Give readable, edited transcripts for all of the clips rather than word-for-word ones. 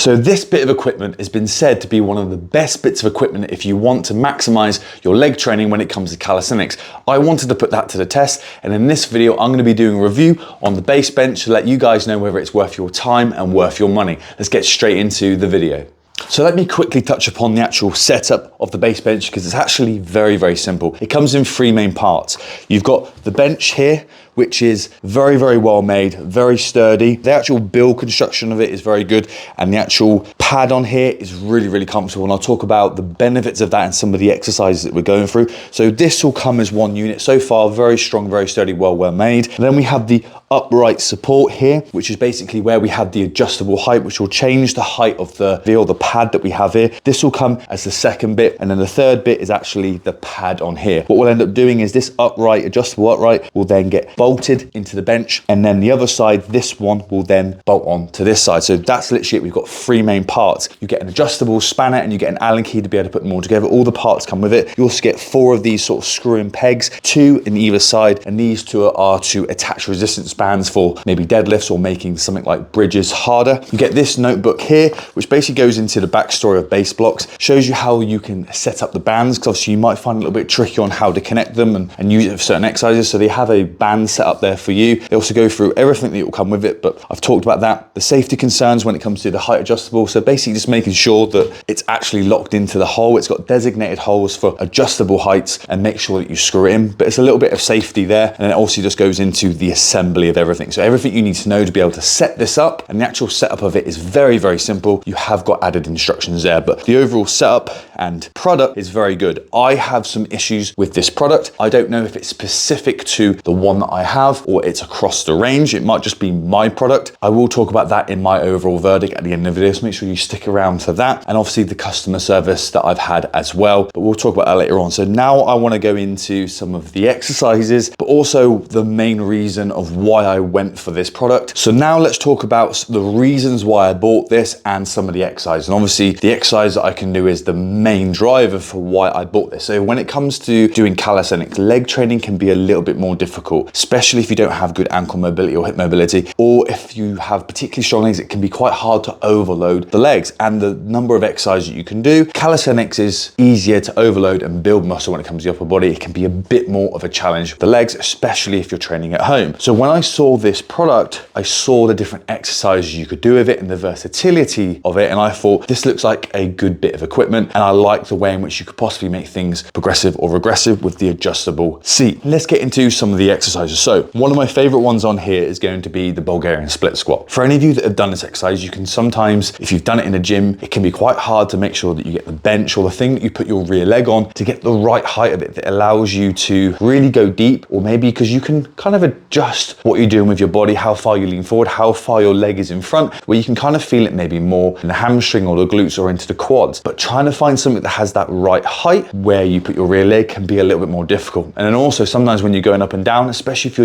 So this bit of equipment has been said to be one of the best bits of equipment if you want to maximize your leg training when it comes to calisthenics. I wanted to put that to the test, and in this video I'm going to be doing a review on the BaseBench to let you guys know whether it's worth your time and worth your money. Let's get straight into the video. So let me quickly touch upon the actual setup of the BaseBench because it's actually very, very simple. It comes in three main parts. You've got the bench here, which is very, very well made, very sturdy. The actual build construction of it is very good, and the actual pad on here is really, really comfortable, and I'll talk about the benefits of that and some of the exercises that we're going through. So this will come as one unit. So far, very strong, very sturdy, well made. And then we have the upright support here, which is basically where we have the adjustable height, which will change the height of the pad that we have here. This will come as the second bit, and then the third bit is actually the pad on here. What we'll end up doing is this adjustable upright will then get bolted into the bench, and then the other side, this one will then bolt on to this side. So that's literally it. We've got three main parts. You get an adjustable spanner and you get an Allen key to be able to put them all together. All the parts come with it. You also get four of these sort of screw-in pegs, two in either side, and these two are to attach resistance bands for maybe deadlifts or making something like bridges harder. You get this notebook here, which basically goes into the backstory of base blocks, shows you how you can set up the bands, because obviously you might find it a little bit tricky on how to connect them and use it for certain exercises. So they have a band set up there for you. They also go through everything that will come with it, but I've talked about that. The safety concerns when it comes to the height adjustable. So basically just making sure that it's actually locked into the hole. It's got designated holes for adjustable heights, and make sure that you screw it in, but it's a little bit of safety there. And it also just goes into the assembly of everything. So everything you need to know to be able to set this up, and the actual setup of it is very, very simple. You have got added instructions there, but the overall setup and product is very good. I have some issues with this product. I don't know if it's specific to the one that I have or it's across the range. It might just be my product. I will talk about that in my overall verdict at the end of the video, so make sure you stick around for that, and obviously the customer service that I've had as well, but we'll talk about that later on. So now I want to go into some of the exercises, but also the main reason of why I went for this product. So now let's talk about the reasons why I bought this and some of the exercises. And obviously the exercise that I can do is the main driver for why I bought this. So when it comes to doing calisthenics, leg training can be a little bit more difficult, especially if you don't have good ankle mobility or hip mobility, or if you have particularly strong legs, it can be quite hard to overload the legs and the number of exercises you can do. Calisthenics is easier to overload and build muscle when it comes to the upper body. It can be a bit more of a challenge for the legs, especially if you're training at home. So when I saw this product, I saw the different exercises you could do with it and the versatility of it, and I thought this looks like a good bit of equipment, and I like the way in which you could possibly make things progressive or regressive with the adjustable seat. Let's get into some of the exercises. So one of my favorite ones on here is going to be the Bulgarian split squat. For any of you that have done this exercise, you can sometimes, if you've done it in a gym, it can be quite hard to make sure that you get the bench or the thing that you put your rear leg on to get the right height of it that allows you to really go deep, or maybe because you can kind of adjust what you're doing with your body, how far you lean forward, how far your leg is in front, where you can kind of feel it maybe more in the hamstring or the glutes or into the quads. But trying to find something that has that right height where you put your rear leg can be a little bit more difficult. And then also sometimes when you're going up and down, especially if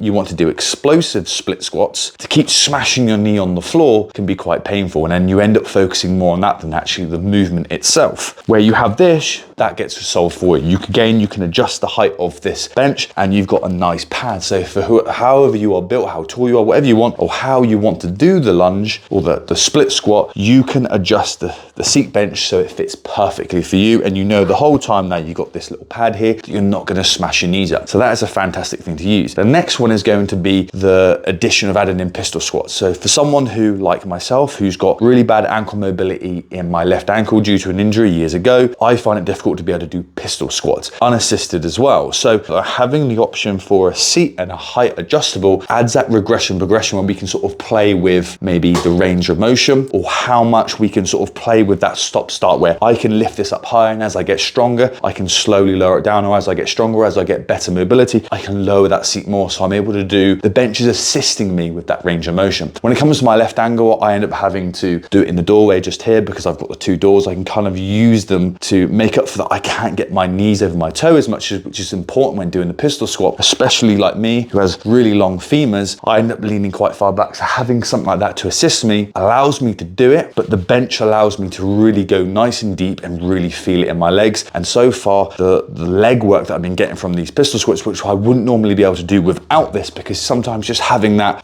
you want to do explosive split squats, to keep smashing your knee on the floor can be quite painful, and then you end up focusing more on that than actually the movement itself. Where you have this, that gets solved for you. You can adjust the height of this bench, and you've got a nice pad. So for however you are built, how tall you are, whatever you want, or how you want to do the lunge or the split squat, you can adjust the seat bench so it fits perfectly for you, and you know the whole time now you've got this little pad here that you're not going to smash your knees up. So that is a fantastic thing to use. The next one is going to be the addition of adding in pistol squats. So for someone who, like myself, who's got really bad ankle mobility in my left ankle due to an injury years ago, I find it difficult to be able to do pistol squats, unassisted as well. So having the option for a seat and a height adjustable adds that progression where we can sort of play with maybe the range of motion, or how much we can sort of play with that stop-start, where I can lift this up high, and as I get stronger, I can slowly lower it down, or as I get stronger, as I get better mobility, I can lower that seat more, so I'm able to do, the bench is assisting me with that range of motion. When it comes to my left angle, I end up having to do it in the doorway just here, because I've got the two doors. I can kind of use them to make up for that. I can't get my knees over my toe as much, which is important when doing the pistol squat, especially like me, who has really long femurs. I end up leaning quite far back, so having something like that to assist me allows me to do it, but the bench allows me to really go nice and deep and really feel it in my legs. And so far, the leg work that I've been getting from these pistol squats, which I wouldn't normally be able to do without this, because sometimes just having that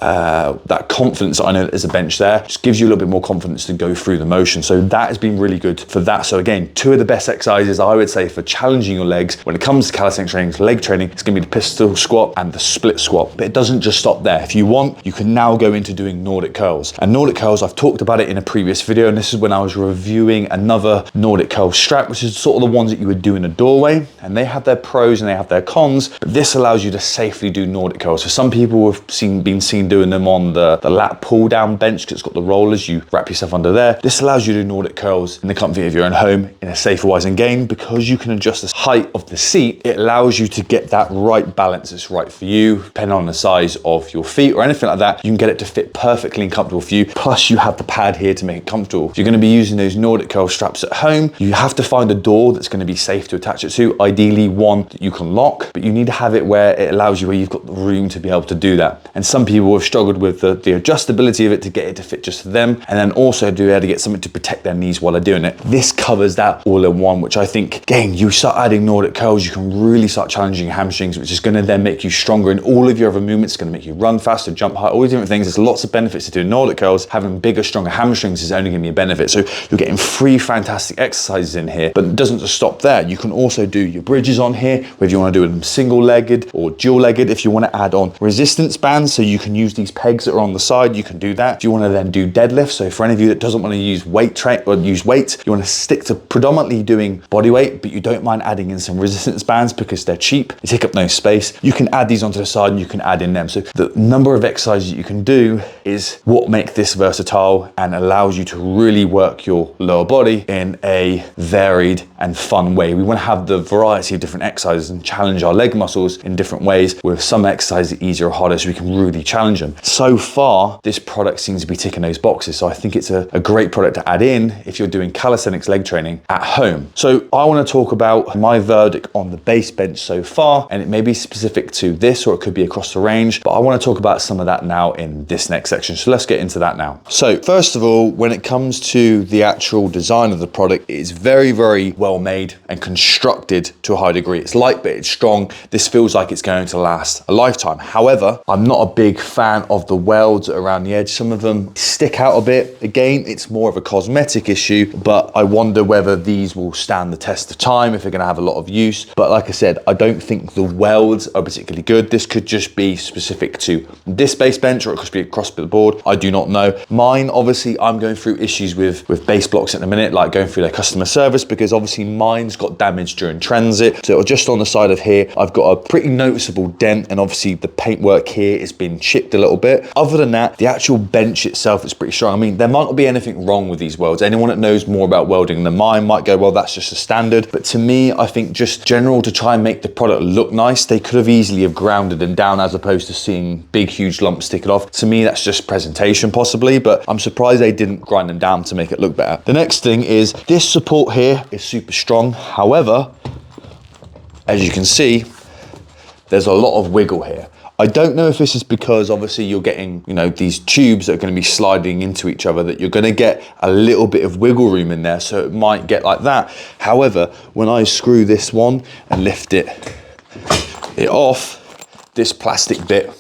that confidence, I know there's a bench there, just gives you a little bit more confidence to go through the motion. So that has been really good for that. So again, two of the best exercises I would say for challenging your legs when it comes to calisthenics training, leg training, it's gonna be the pistol squat and the split squat. But it doesn't just stop there. If you want, you can now go into doing Nordic curls. And Nordic curls, I've talked about it in a previous video, and this is when I was reviewing another Nordic curl strap, which is sort of the ones that you would do in a doorway, and they have their pros and they have their cons, but this allows you to safely do Nordic curls. So some people have been seen doing them on the lat pull down bench, because it's got the rollers, you wrap yourself under there. This allows you to do Nordic curls in the comfort of your own home in a safer wise, and again, because you can adjust the height of the seat, it allows you to get that right balance that's right for you, depending on the size of your feet or anything like that. You can get it to fit perfectly and comfortable for you. Plus you have the pad here to make it comfortable. If you're going to be using those Nordic curl straps at home, you have to find a door that's going to be safe to attach it to, ideally one that you can lock, but you need to have it where it allows you, where you've got the room to be able to do that. And some people have struggled with the adjustability of it to get it to fit just for them, and then also do able to get something to protect their knees while they're doing it. This covers that all in one, which I think, again, you start adding Nordic curls, you can really start challenging your hamstrings, which is going to then make you stronger in all of your other movements. It's going to make you run faster, jump high, all these different things. There's lots of benefits to doing Nordic curls. Having bigger, stronger hamstrings is only going to be a benefit. So you're getting 3 fantastic exercises in here, but it doesn't just stop there. You can also do your bridges on here, whether you want to do them single-legged or dual-legged. If you want to add on resistance bands, so you can use these pegs that are on the side, you can do that. If you want to then do deadlifts, so for any of you that doesn't want to use weights, you want to stick to predominantly doing body weight, but you don't mind adding in some resistance bands because they're cheap, they take up no space, you can add these onto the side and you can add in them. So the number of exercises you can do is what makes this versatile and allows you to really work your lower body in a varied and fun way. We want to have the variety of different exercises and challenge our leg muscles in different ways, with some exercises easier or harder, so we can really challenge them. So far, this product seems to be ticking those boxes. So I think it's a great product to add in if you're doing calisthenics leg training at home. So I want to talk about my verdict on the BaseBench so far, and it may be specific to this or it could be across the range, but I want to talk about some of that now in this next section. So let's get into that now. So first of all, when it comes to the actual design of the product, it is very, very well made and constructed to a high degree. It's light, but it's strong. This feels like it's going to last a lifetime. However, I'm not a big fan of the welds around the edge. Some of them stick out a bit. Again, it's more of a cosmetic issue, but I wonder whether these will stand the test of time, if they're going to have a lot of use. But like I said, I don't think the welds are particularly good. This could just be specific to this BaseBench, or it could be across the board. I do not know. Mine, obviously, I'm going through issues with base blocks at the minute, like going through their customer service, because obviously mine's got damaged during transit. So just on the side of here, I've got a pretty noticeable dent, and obviously the paintwork here has been chipped a little bit. Other than that, the actual bench itself is pretty strong. I mean, there might not be anything wrong with these welds. Anyone that knows more about welding than mine might go, well, that's just a standard. But to me, I think just general, to try and make the product look nice, they could have easily have grounded them down as opposed to seeing big, huge lumps sticking off. To me, that's just presentation possibly, but I'm surprised they didn't grind them down to make it look better. The next thing is this support here is super strong. However, as you can see, there's a lot of wiggle here. I don't know if this is because obviously you're getting, you know, these tubes that are going to be sliding into each other, that you're going to get a little bit of wiggle room in there, so it might get like that. However, when I screw this one and lift it off, this plastic bit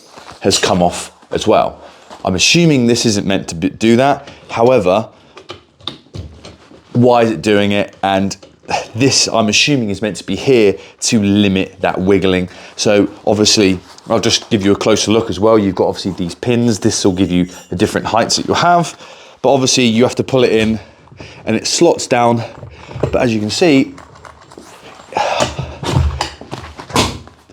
has come off as well. I'm assuming this isn't meant to do that. However, why is it doing it? And this, I'm assuming, is meant to be here to limit that wiggling. So obviously, I'll just give you a closer look as well. You've got obviously these pins. This will give you the different heights that you'll have. But obviously you have to pull it in and it slots down. But as you can see,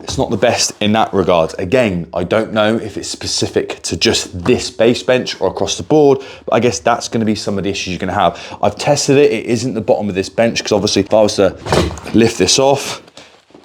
it's not the best in that regard. Again, I don't know if it's specific to just this BaseBench or across the board, but I guess that's going to be some of the issues you're going to have. I've tested it. It isn't the bottom of this bench, because obviously if I was to lift this off,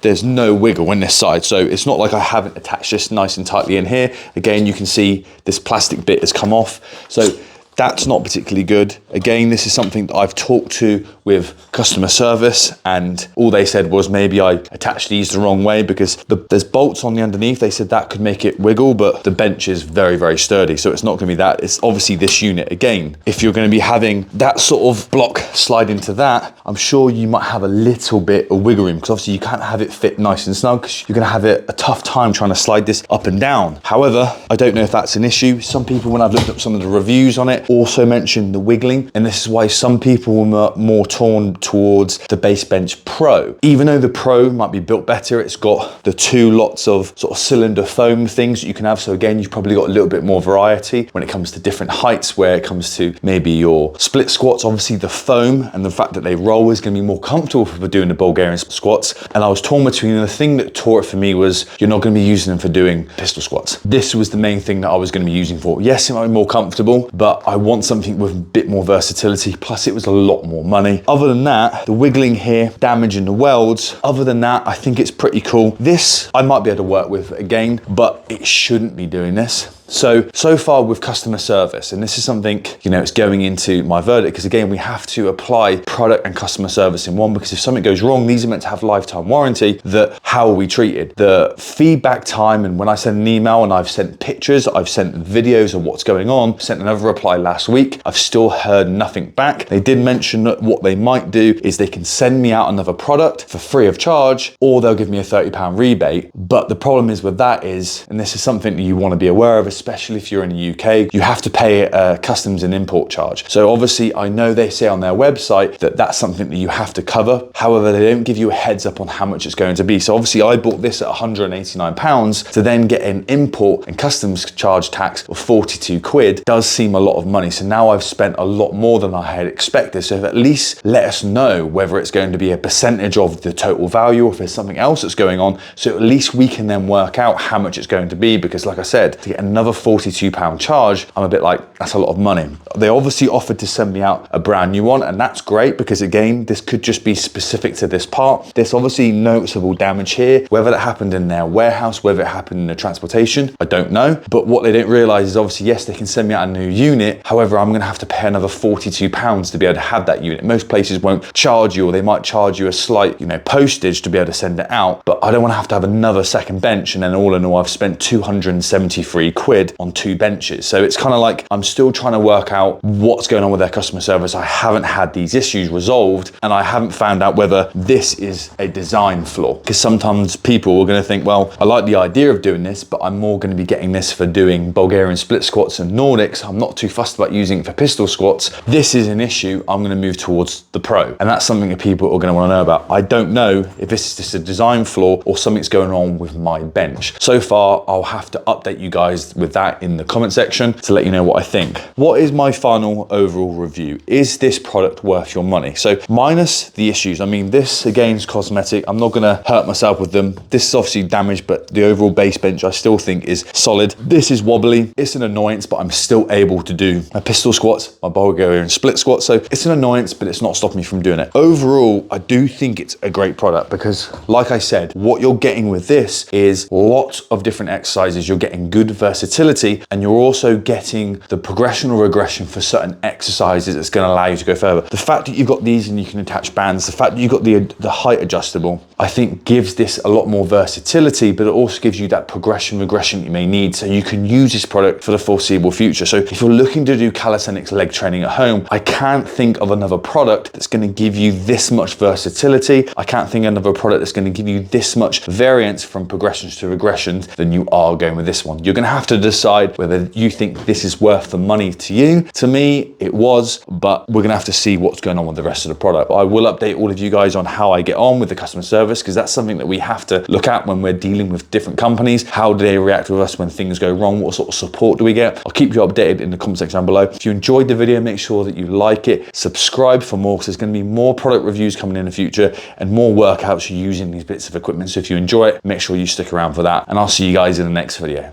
there's no wiggle in this side. So it's not like I haven't attached this nice and tightly in here. Again, you can see this plastic bit has come off. So That's not particularly good. Again, this is something that I've talked to with customer service, and all they said was maybe I attached these the wrong way, because there's bolts on the underneath. They said that could make it wiggle, but the bench is very, very sturdy. So it's not gonna be that. It's obviously this unit. Again, if you're gonna be having that sort of block slide into that, I'm sure you might have a little bit of wiggle room, because obviously you can't have it fit nice and snug, because you're gonna have a tough time trying to slide this up and down. However, I don't know if that's an issue. Some people, when I've looked up some of the reviews on it, also mentioned the wiggling, and this is why some people were more torn towards the BaseBench Pro. Even though the Pro might be built better, it's got the 2 lots of sort of cylinder foam things that you can have. So again, you've probably got a little bit more variety when it comes to different heights, where it comes to maybe your split squats. Obviously the foam and the fact that they roll is going to be more comfortable for doing the Bulgarian squats. And I was torn between, the thing that tore it for me was you're not going to be using them for doing pistol squats. This was the main thing that I was going to be using for. Yes, it might be more comfortable, but I want something with a bit more versatility. Plus it was a lot more money. Other than that, the wiggling here, damaging the welds. Other than that, I think it's pretty cool. This I might be able to work with again, but it shouldn't be doing this. So far with customer service, and this is something, you know, it's going into my verdict, because again, we have to apply product and customer service in one, because if something goes wrong, these are meant to have lifetime warranty. How are we treated? The feedback time, and when I send an email and I've sent pictures, I've sent videos of what's going on, sent another reply last week, I've still heard nothing back. They did mention that what they might do is they can send me out another product for free of charge, or they'll give me a £30 rebate. But the problem is with that is, and this is something that you want to be aware of, especially if you're in the UK, you have to pay a customs and import charge. So obviously I know they say on their website that that's something that you have to cover. However, they don't give you a heads up on how much it's going to be. So obviously I bought this at £189 to then get an import and customs charge tax of 42 quid does seem a lot of money. So now I've spent a lot more than I had expected. So at least let us know whether it's going to be a percentage of the total value or if there's something else that's going on. So at least we can then work out how much it's going to be, because like I said, to get another £42 charge, I'm a bit like, that's a lot of money. They obviously offered to send me out a brand new one, and that's great, because again, this could just be specific to this part. There's obviously noticeable damage here. Whether that happened in their warehouse, whether it happened in the transportation, I don't know. But what they don't realize is obviously, yes, they can send me out a new unit. However, I'm gonna have to pay another £42 to be able to have that unit. Most places won't charge you, or they might charge you a slight, you know, postage to be able to send it out. But I don't want to have another second bench, and then all in all, I've spent 273 quid on 2 benches. So it's kind of like I'm still trying to work out what's going on with their customer service. I haven't had these issues resolved, and I haven't found out whether this is a design flaw, because sometimes people are going to think, well, I like the idea of doing this, but I'm more going to be getting this for doing Bulgarian split squats and Nordics. I'm not too fussed about using it for pistol squats. This is an issue. I'm going to move towards the Pro, and that's something that people are going to want to know about. I don't know if this is just a design flaw or something's going on with my bench. So far, I'll have to update you guys with that in the comment section to let you know what I think. What is my final overall review? Is this product worth your money? So minus the issues, I mean, this again is cosmetic. I'm not gonna hurt myself with them. This is obviously damaged, but the overall base bench I still think is solid. This is wobbly. It's an annoyance, but I'm still able to do my pistol squats, my Bulgarian split squats. So it's an annoyance, but it's not stopping me from doing it. Overall, I do think it's a great product, because like I said, what you're getting with this is lots of different exercises. You're getting good versatility, and you're also getting the progression or regression for certain exercises that's going to allow you to go further. The fact that you've got these and you can attach bands, the fact that you've got the height adjustable, I think gives this a lot more versatility, but it also gives you that progression regression you may need, so you can use this product for the foreseeable future. So if you're looking to do calisthenics leg training at home, I can't think of another product that's going to give you this much versatility. I can't think of another product that's going to give you this much variance from progressions to regressions than you are going with this one. You're going to have to decide whether you think this is worth the money to you. To me, it was, but we're going to have to see what's going on with the rest of the product. I will update all of you guys on how I get on with the customer service, because that's something that we have to look at when we're dealing with different companies. How do they react with us when things go wrong? What sort of support do we get? I'll keep you updated in the comment section down below. If you enjoyed the video, make sure that you like it, subscribe for more, because there's going to be more product reviews coming in the future and more workouts using these bits of equipment. So if you enjoy it, make sure you stick around for that, and I'll see you guys in the next video.